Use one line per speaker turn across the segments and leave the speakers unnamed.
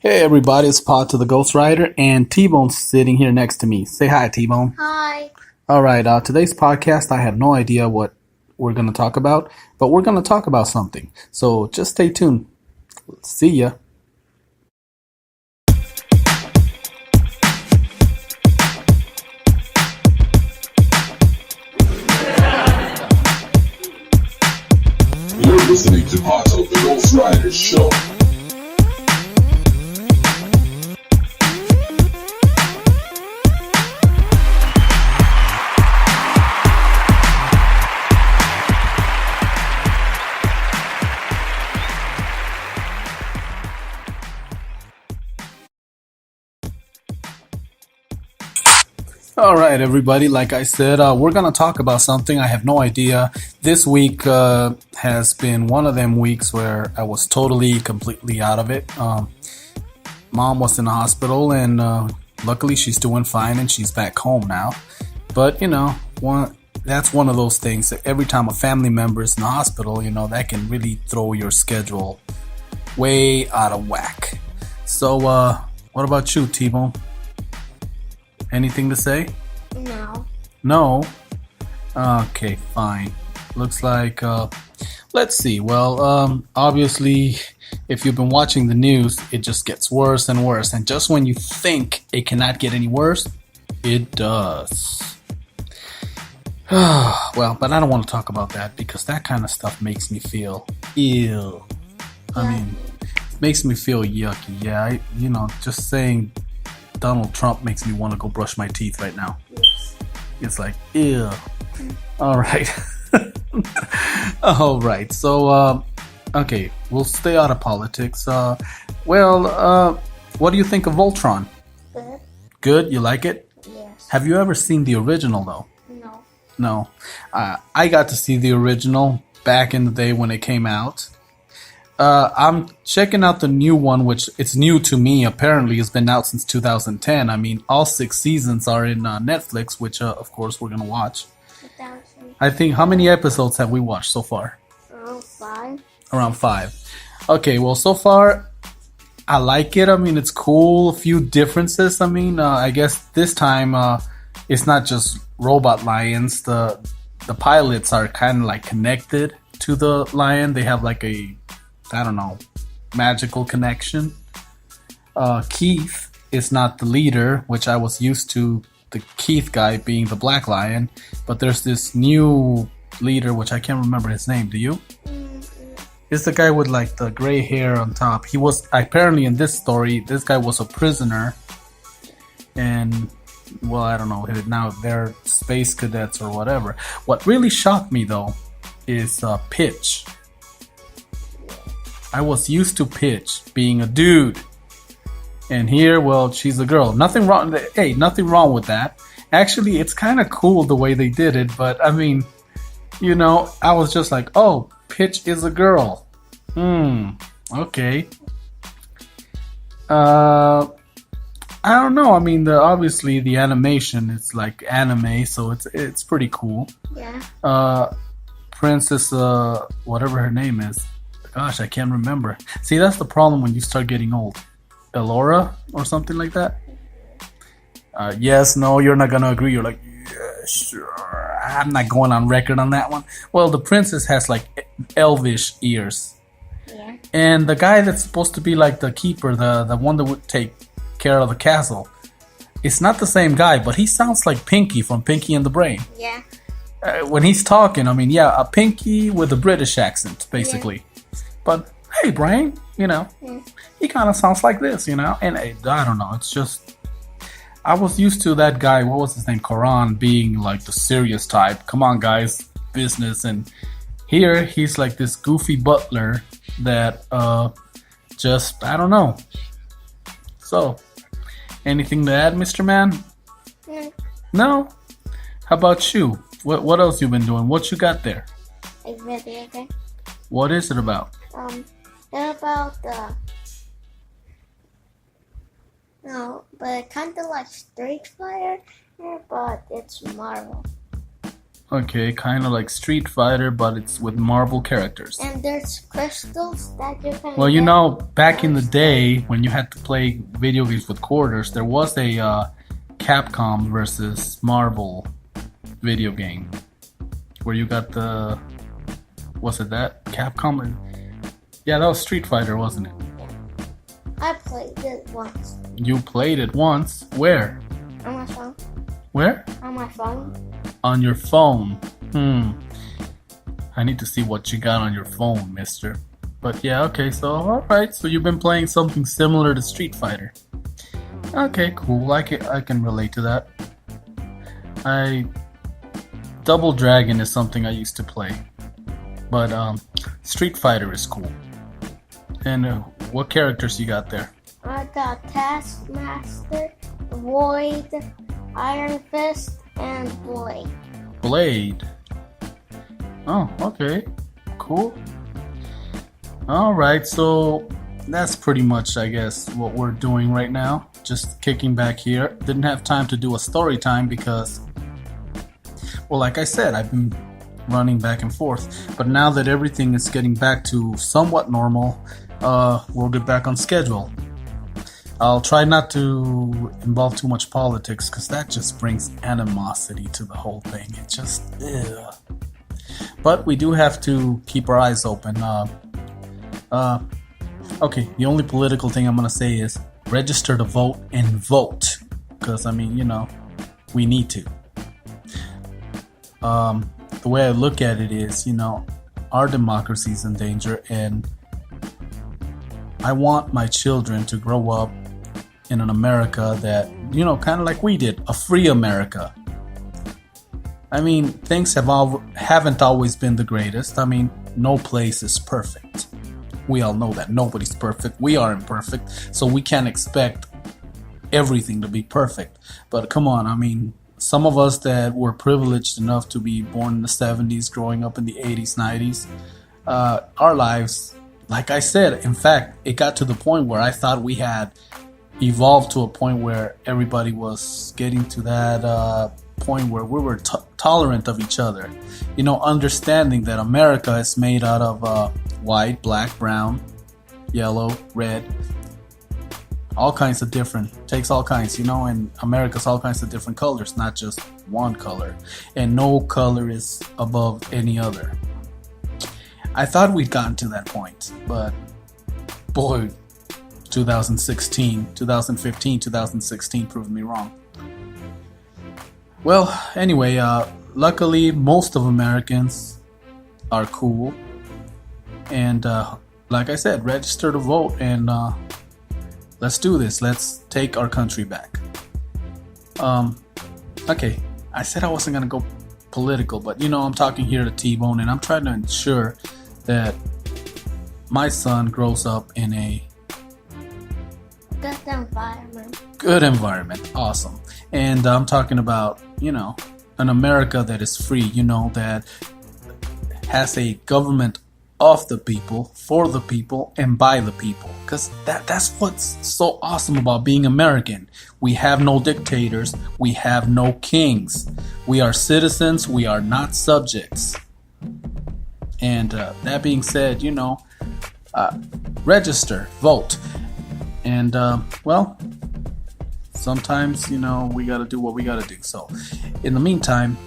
Hey everybody, it's Pod to the Ghost Rider, and Tbone's sitting here next to me. Say hi, Tbone.
Hi.
Alright, today's podcast, I have no idea what we're going to talk about, but we're going to talk about something. So just stay tuned. See ya.
You're listening to Pod to the Ghost Rider Show.
Alright, everybody, like I said, we're going to talk about something. I have no idea. This week has been one of them weeks where I was totally, completely out of it. Mom was in the hospital, and luckily she's doing fine and she's back home now. But, that's one of those things that every time a family member is in the hospital, that can really throw your schedule way out of whack. So, what about you, Tbone? Anything to say?
No.
No? Okay, fine. Looks like, let's see. Well, obviously, if you've been watching the news, it just gets worse and worse. And just when you think it cannot get any worse, it does. Well, but I don't want to talk about that because that kind of stuff makes me feel ill. I mean, makes me feel yucky. Yeah, just saying Donald Trump makes me want to go brush my teeth right now.
Yes.
It's like, ew. All right. All right. So, okay, we'll stay out of politics. What do you think of Voltron?
Good.
Good? You like it?
Yes.
Have you ever seen the original, though?
No.
No. I got to see the original back in the day when it came out. I'm checking out the new one, which it's new to me. Apparently, it's been out since 2010. I mean, all 6 seasons are in Netflix, which, of course, we're gonna watch.
2000.
I think, how many episodes have we watched so far?
Around 5.
Around 5. Okay, well, so far, I like it. I mean, it's cool. A few differences. I mean, I guess this time, it's not just robot lions. The pilots are kind of like connected to the lion. They have like a, I don't know, magical connection. Keith is not the leader, which I was used to the Keith guy being the black lion, but there's this new leader, which I can't remember his name. Do you? It's the guy with like the gray hair on top. He was apparently in this story, this guy was a prisoner, and well, I don't know, now they're space cadets or whatever. What really shocked me though is Pitch. I was used to Pitch being a dude, and here, well, she's a girl. Nothing wrong. Hey, nothing wrong with that. Actually, it's kind of cool the way they did it. But I mean, I was just like, oh, Pitch is a girl. Okay. I don't know. I mean, obviously the animation, it's like anime, so it's pretty cool.
Yeah.
Princess, whatever her name is. Gosh, I can't remember. See, that's the problem when you start getting old. Elora or something like that? Yes, no, you're not gonna agree. You're like, yeah, sure. I'm not going on record on that one. Well, the princess has like elvish ears.
Yeah.
And the guy that's supposed to be like the keeper, the one that would take care of the castle, it's not the same guy, but he sounds like Pinky from Pinky and the Brain.
Yeah.
When he's talking, I mean, yeah, a Pinky with a British accent, basically. Yeah. But hey, Brain, he kind of sounds like this, and I don't know, it's just, I was used to that guy, what was his name, Koran, being like the serious type, come on guys, business, and here he's like this goofy butler that just, I don't know. So, anything to add, Mr. Man? No? How about you? What else you been doing? What you got there?
A video game.
What is it about?
About no, but kind of like Street Fighter, but it's Marvel.
Okay, kind of like Street Fighter, but it's with Marvel characters.
And there's crystals that you can
Well, you
get.
know, back in the day when you had to play video games with quarters, there was a Capcom versus Marvel video game where you got the, was it that Capcom? Yeah, that was Street Fighter, wasn't it?
I played it once
You played it once. Where?
on my phone.
Where?
On my phone.
On your phone. I need to see what you got on your phone, mister. But yeah, okay, so alright, so you've been playing something similar to Street Fighter. Okay, cool. I can relate to that. Double Dragon is something I used to play. But Street Fighter is cool. And what characters you got there?
I got Taskmaster, Void, Iron Fist, and Blade.
Blade. Oh, okay. Cool. Alright, so that's pretty much, I guess, what we're doing right now. Just kicking back here. Didn't have time to do a story time because, well, like I said, I've been running back and forth. But now that everything is getting back to somewhat normal, we'll get back on schedule. I'll try not to involve too much politics because that just brings animosity to the whole thing. It just, ugh. But we do have to keep our eyes open. Okay, the only political thing I'm gonna say is register to vote and vote. Because, I mean, you know, we need to. The way I look at it is, you know, our democracy is in danger, and I want my children to grow up in an America that, you know, kind of like we did, a free America. I mean, things haven't always been the greatest. I mean, no place is perfect. We all know that nobody's perfect. We are imperfect, so we can't expect everything to be perfect. But come on, I mean, some of us that were privileged enough to be born in the 70s, growing up in the 80s, 90s, our lives, like I said, in fact, it got to the point where I thought we had evolved to a point where everybody was getting to that point where we were tolerant of each other. You know, understanding that America is made out of white, black, brown, yellow, red, all kinds of different, takes all kinds, you know, and America's all kinds of different colors, not just one color. And no color is above any other. I thought we'd gotten to that point, but boy, 2015, 2016 proved me wrong. Well, anyway, luckily most of Americans are cool. And like I said, register to vote and let's do this. Let's take our country back. Okay, I said I wasn't going to go political, but you know, I'm talking here to Tbone, and I'm trying to ensure that my son grows up in a good environment. Awesome. And I'm talking about, you know, an America that is free, you know, that has a government of the people, for the people, and by the people. Because that's what's so awesome about being American. We have no dictators. We have no kings. We are citizens. We are not subjects. And that being said, you know, register, vote. And, well, sometimes, you know, we got to do what we got to do. So, in the meantime,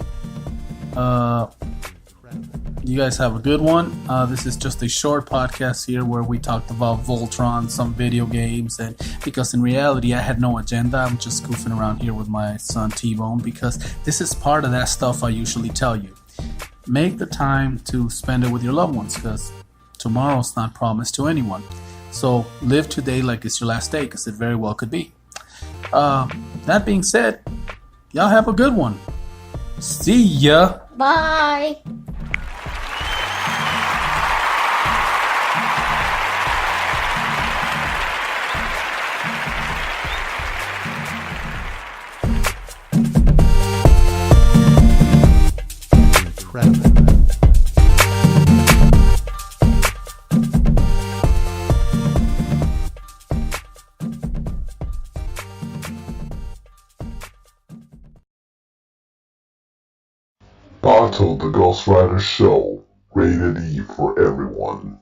you guys have a good one. This is just a short podcast here where we talked about Voltron, some video games, and because in reality I had no agenda. I'm just goofing around here with my son Tbone because this is part of that stuff I usually tell you. Make the time to spend it with your loved ones because tomorrow's not promised to anyone. So live today like it's your last day because it very well could be. That being said, y'all have a good one. See ya.
Bye.
Pato the Ghost Rider Show, rated E for everyone.